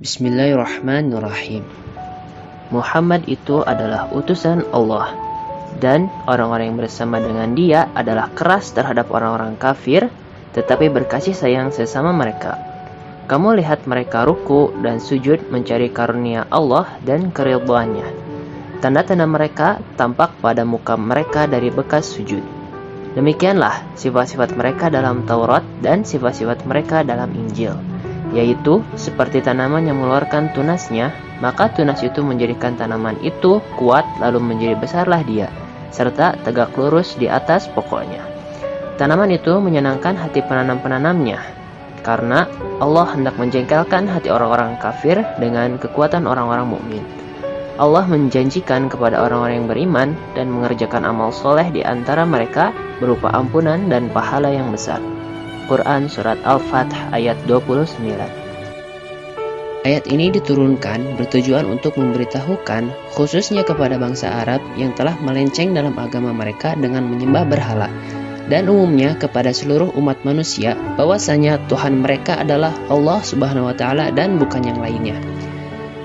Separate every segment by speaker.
Speaker 1: Bismillahirrahmanirrahim. Muhammad itu adalah utusan Allah, dan orang-orang yang bersama dengan dia adalah keras terhadap orang-orang kafir, tetapi berkasih sayang sesama mereka. Kamu lihat mereka ruku dan sujud mencari karunia Allah dan keridhaannya. Tanda-tanda mereka tampak pada muka mereka dari bekas sujud. Demikianlah sifat-sifat mereka dalam Taurat dan sifat-sifat mereka dalam Injil, yaitu seperti tanaman yang mengeluarkan tunasnya, maka tunas itu menjadikan tanaman itu kuat, lalu menjadi besarlah dia, serta tegak lurus di atas pokoknya. Tanaman itu menyenangkan hati penanam-penanamnya, karena Allah hendak menjengkelkan hati orang-orang kafir dengan kekuatan orang-orang mukmin. Allah menjanjikan kepada orang-orang yang beriman dan mengerjakan amal soleh di antara mereka berupa ampunan dan pahala yang besar. Quran Surat Al-Fath ayat 29. Ayat ini diturunkan bertujuan untuk memberitahukan khususnya kepada bangsa Arab yang telah melenceng dalam agama mereka dengan menyembah berhala, dan umumnya kepada seluruh umat manusia bahwasanya Tuhan mereka adalah Allah Subhanahu wa Ta'ala dan bukan yang lainnya.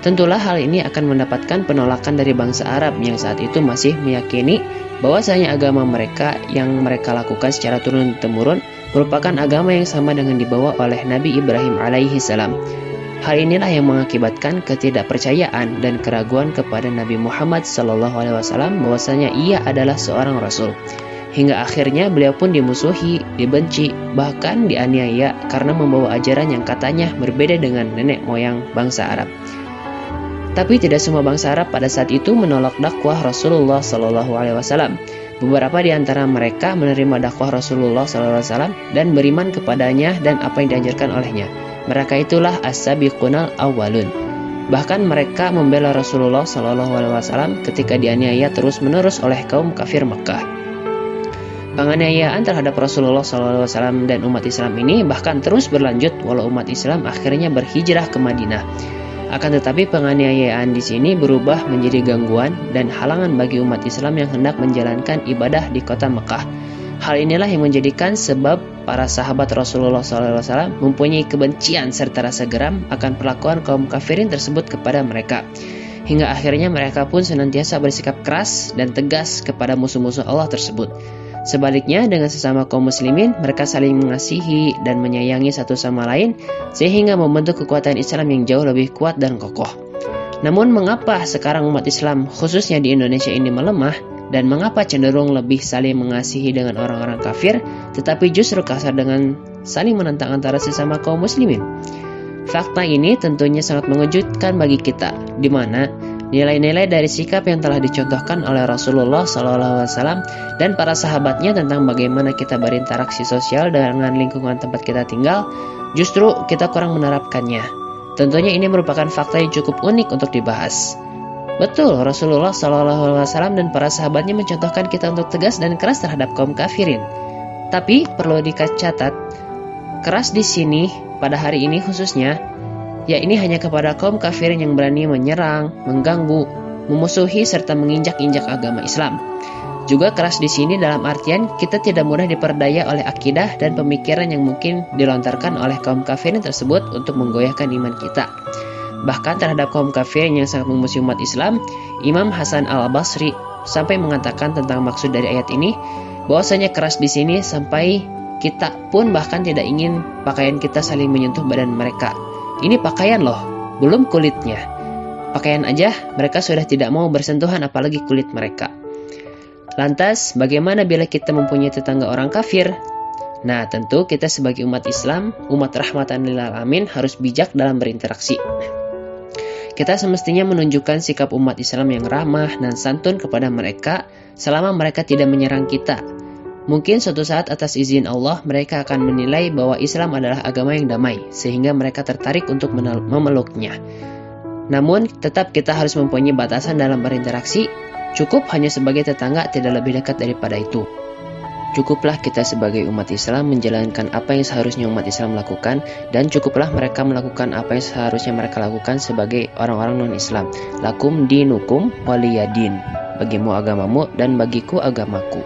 Speaker 1: Tentulah hal ini akan mendapatkan penolakan dari bangsa Arab yang saat itu masih meyakini bahwasanya agama mereka yang mereka lakukan secara turun-temurun merupakan agama yang sama dengan dibawa oleh Nabi Ibrahim alaihi salam. Hal inilah yang mengakibatkan ketidakpercayaan dan keraguan kepada Nabi Muhammad SAW bahwasanya ia adalah seorang rasul. Hingga akhirnya beliau pun dimusuhi, dibenci, bahkan dianiaya karena membawa ajaran yang katanya berbeda dengan nenek moyang bangsa Arab. Tapi tidak semua bangsa Arab pada saat itu menolak dakwah Rasulullah SAW. Beberapa di antara mereka menerima dakwah Rasulullah SAW dan beriman kepadanya dan apa yang diajarkan olehnya. Mereka itulah as-sabiqunal awwalun. Bahkan mereka membela Rasulullah SAW ketika dianiaya terus-menerus oleh kaum kafir Makkah. Penganiayaan terhadap Rasulullah SAW dan umat Islam ini bahkan terus berlanjut walau umat Islam akhirnya berhijrah ke Madinah. Akan tetapi penganiayaan di sini berubah menjadi gangguan dan halangan bagi umat Islam yang hendak menjalankan ibadah di kota Mekah. Hal inilah yang menjadikan sebab para sahabat Rasulullah SAW mempunyai kebencian serta rasa geram akan perlakuan kaum kafirin tersebut kepada mereka. Hingga akhirnya mereka pun senantiasa bersikap keras dan tegas kepada musuh-musuh Allah tersebut. Sebaliknya dengan sesama kaum muslimin, mereka saling mengasihi dan menyayangi satu sama lain sehingga membentuk kekuatan Islam yang jauh lebih kuat dan kokoh. Namun mengapa sekarang umat Islam khususnya di Indonesia ini melemah dan mengapa cenderung lebih saling mengasihi dengan orang-orang kafir tetapi justru kasar dengan saling menentang antara sesama kaum muslimin? Fakta ini tentunya sangat mengejutkan bagi kita, di mana nilai-nilai dari sikap yang telah dicontohkan oleh Rasulullah SAW dan para sahabatnya tentang bagaimana kita berinteraksi sosial dengan lingkungan tempat kita tinggal, justru kita kurang menerapkannya. Tentunya ini merupakan fakta yang cukup unik untuk dibahas. Betul, Rasulullah SAW dan para sahabatnya mencontohkan kita untuk tegas dan keras terhadap kaum kafirin. Tapi perlu dicatat, keras di sini pada hari ini khususnya, ya ini hanya kepada kaum kafirin yang berani menyerang, mengganggu, memusuhi serta menginjak-injak agama Islam. Juga keras di sini dalam artian kita tidak mudah diperdaya oleh akidah dan pemikiran yang mungkin dilontarkan oleh kaum kafirin tersebut untuk menggoyahkan iman kita. Bahkan terhadap kaum kafirin yang sangat memusuhi umat Islam, Imam Hasan Al-Basri sampai mengatakan tentang maksud dari ayat ini, bahwasanya keras di sini sampai kita pun bahkan tidak ingin pakaian kita saling menyentuh badan mereka. Ini pakaian loh, belum kulitnya. Pakaian aja mereka sudah tidak mau bersentuhan apalagi kulit mereka. Lantas bagaimana bila kita mempunyai tetangga orang kafir? Nah tentu kita sebagai umat Islam, umat rahmatan lil alamin harus bijak dalam berinteraksi. Kita semestinya menunjukkan sikap umat Islam yang ramah dan santun kepada mereka selama mereka tidak menyerang kita. Mungkin suatu saat atas izin Allah mereka akan menilai bahwa Islam adalah agama yang damai sehingga mereka tertarik untuk memeluknya. Namun tetap kita harus mempunyai batasan dalam berinteraksi. Cukup hanya sebagai tetangga, tidak lebih dekat daripada itu. Cukuplah kita sebagai umat Islam menjalankan apa yang seharusnya umat Islam lakukan, dan cukuplah mereka melakukan apa yang seharusnya mereka lakukan sebagai orang-orang non-Islam. Lakum dinukum waliyadin. Bagimu agamamu dan bagiku agamaku.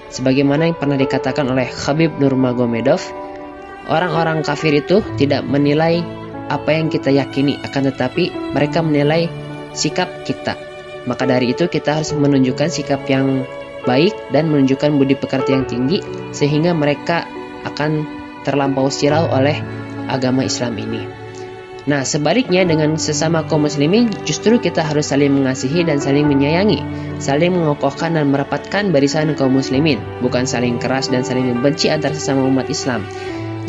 Speaker 1: Sebagaimana yang pernah dikatakan oleh Habib Nurmagomedov, orang-orang kafir itu tidak menilai apa yang kita yakini, akan tetapi mereka menilai sikap kita. Maka dari itu kita harus menunjukkan sikap yang baik dan menunjukkan budi pekerti yang tinggi, sehingga mereka akan terlampau silau oleh agama Islam ini. Nah, sebaliknya dengan sesama kaum muslimin, justru kita harus saling mengasihi dan saling menyayangi, saling mengokohkan dan merapatkan barisan kaum muslimin, bukan saling keras dan saling membenci antar sesama umat Islam.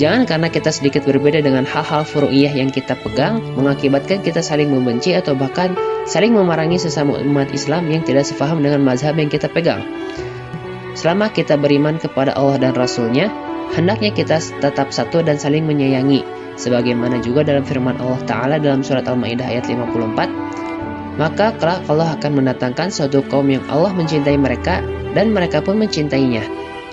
Speaker 1: Jangan karena kita sedikit berbeda dengan hal-hal furu'iyah yang kita pegang, mengakibatkan kita saling membenci atau bahkan saling memerangi sesama umat Islam yang tidak sefaham dengan mazhab yang kita pegang. Selama kita beriman kepada Allah dan Rasul-Nya, hendaknya kita tetap satu dan saling menyayangi. Sebagaimana juga dalam firman Allah Ta'ala dalam surat Al-Ma'idah ayat 54, maka kelak Allah akan mendatangkan suatu kaum yang Allah mencintai mereka dan mereka pun mencintainya,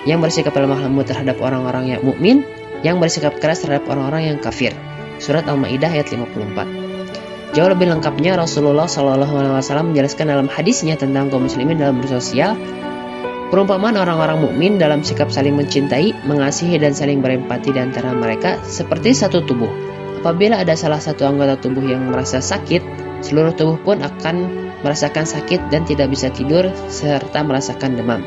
Speaker 1: yang bersikap lemah lembut terhadap orang-orang yang mukmin, yang bersikap keras terhadap orang-orang yang kafir. Surat Al-Ma'idah ayat 54. Jauh lebih lengkapnya Rasulullah SAW menjelaskan dalam hadisnya tentang kaum muslimin dalam bersosial. Perumpamaan orang-orang mukmin dalam sikap saling mencintai, mengasihi dan saling berempati di antara mereka seperti satu tubuh. Apabila ada salah satu anggota tubuh yang merasa sakit, seluruh tubuh pun akan merasakan sakit dan tidak bisa tidur serta merasakan demam.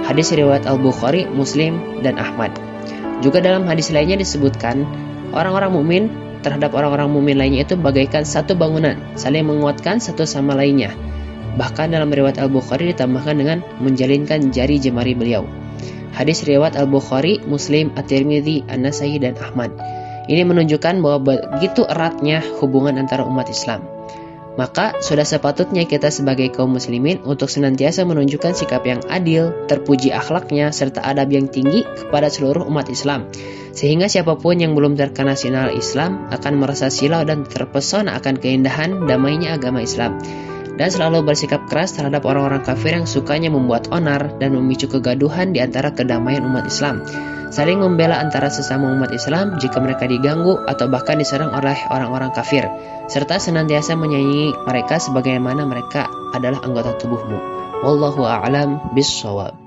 Speaker 1: Hadis riwayat Al-Bukhari, Muslim dan Ahmad. Juga dalam hadis lainnya disebutkan, orang-orang mukmin terhadap orang-orang mukmin lainnya itu bagaikan satu bangunan, saling menguatkan satu sama lainnya. Bahkan dalam riwayat Al-Bukhari ditambahkan dengan menjalinkan jari jemari beliau. Hadis riwayat Al-Bukhari, Muslim, At-Tirmidzi, An-Nasai dan Ahmad. Ini menunjukkan bahwa begitu eratnya hubungan antara umat Islam. Maka sudah sepatutnya kita sebagai kaum muslimin untuk senantiasa menunjukkan sikap yang adil, terpuji akhlaknya serta adab yang tinggi kepada seluruh umat Islam. Sehingga siapapun yang belum terkena sinar Islam akan merasa silau dan terpesona akan keindahan damainya agama Islam. Dan selalu bersikap keras terhadap orang-orang kafir yang sukanya membuat onar dan memicu kegaduhan di antara kedamaian umat Islam. Saling membela antara sesama umat Islam jika mereka diganggu atau bahkan diserang oleh orang-orang kafir, serta senantiasa menyayangi mereka sebagaimana mereka adalah anggota tubuhmu. Wallahu a'lam bishshawab.